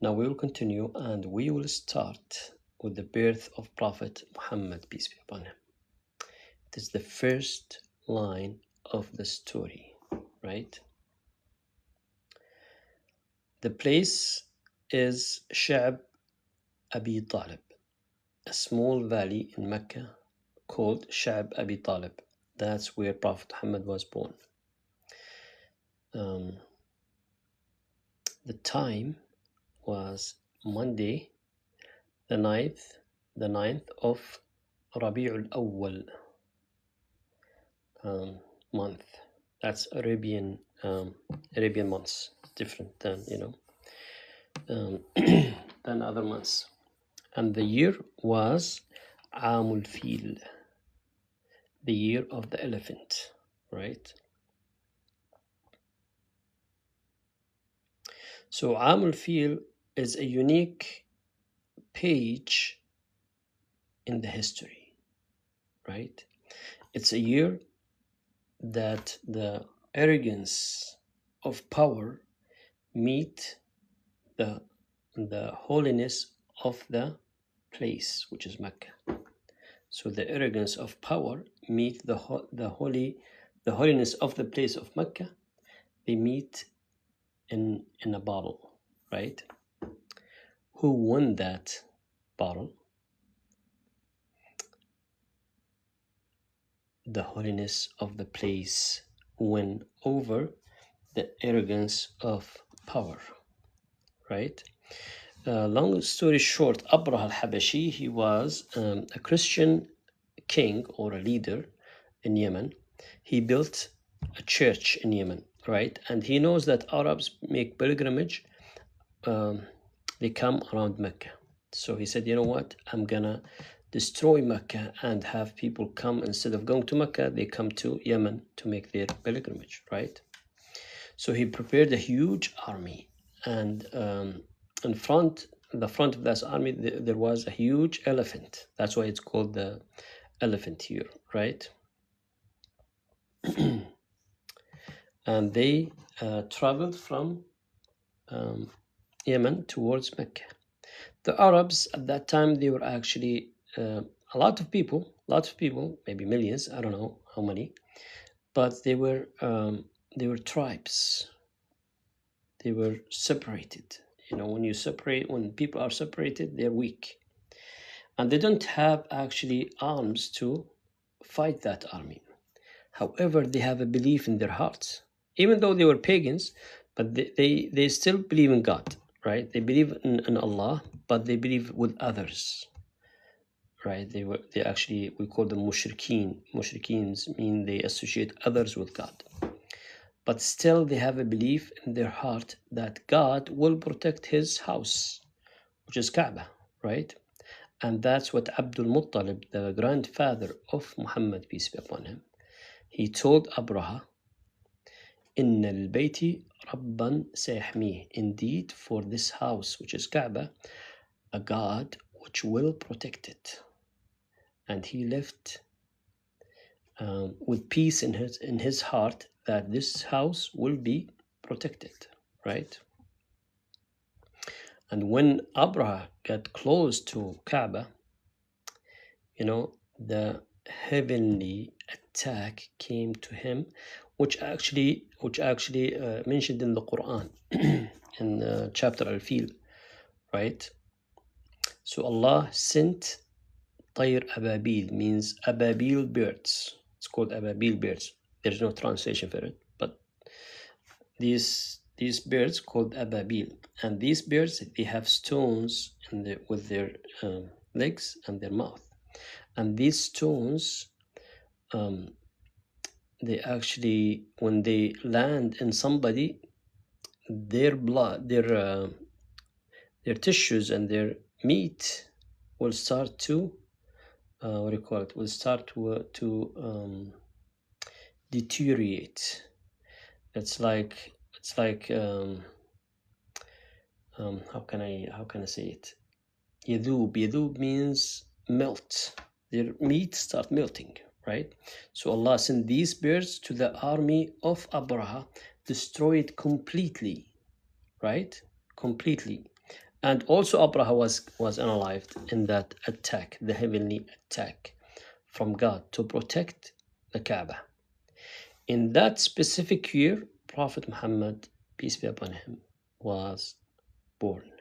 Now we will continue and we will start with the birth of Prophet Muhammad, peace be upon him. It is the first line of the story, right? The place is Sha'b Abi Talib, a small valley in Mecca called Sha'b Abi Talib. That's where Prophet Muhammad was born. The time was Monday, the 9th of Rabi'ul Awwal month. That's Arabian months, different than than other months. And the year was Amul Fil, the year of the elephant, right? So Amul Fil is a unique page in the history, right? It's a year that the arrogance of power meet the holiness of the place, which is Mecca. So the arrogance of power meet the holiness of the place of Mecca. They meet in a battle, right? Who won that battle? The holiness of the place won over the arrogance of power, right? Long story short, Abraha al-Habashi, he was a Christian king or a leader in Yemen. He built a church in Yemen, right? And he knows that Arabs make pilgrimage. They come around Mecca. So he said, you know what? I'm gonna destroy Mecca and have people come, instead of going to Mecca, they come to Yemen to make their pilgrimage, right? So he prepared a huge army, and in the front of that army, there was a huge elephant. That's why it's called the elephant year, right? And they traveled from Yemen towards Mecca. The Arabs at that time, they were actually a lot of people, maybe millions, I don't know how many, but they were tribes. They were separated. When people are separated, they're weak. And they don't have actually arms to fight that army. However, they have a belief in their hearts. Even though they were pagans, but they still believe in God, right? They believe in Allah, but they believe with others, right? We call them mushrikeen. Mushrikeens mean they associate others with God. But still they have a belief in their heart that God will protect his house, which is Kaaba, right? And that's what Abdul Muttalib, the grandfather of Muhammad, peace be upon him, he told Abraha, إن البيت ربا سيحميه. Indeed, for this house, which is Kaaba, a God which will protect it. And he left with peace in his heart that this house will be protected, right? And when Abraha got close to Kaaba, the heavenly attack came to him, which actually mentioned in the Quran in chapter Al-Fil, right? So Allah sent Tayr Ababil, means Ababil birds. It's called Ababil birds. There's no translation for it, but these birds called Ababil, and these birds, they have stones with their legs and their mouth, and these stones, they actually, when they land in somebody, their blood, their tissues and their meat will start to will start to deteriorate. It's like how can I say it? Yadub means melt. Their meat start melting, right? So Allah sent these birds to the army of Abraha, destroy it completely, right? Completely. And also Abraha was unalived in that attack, the heavenly attack from God to protect the Kaaba. In that specific year, Prophet Muhammad, peace be upon him, was born.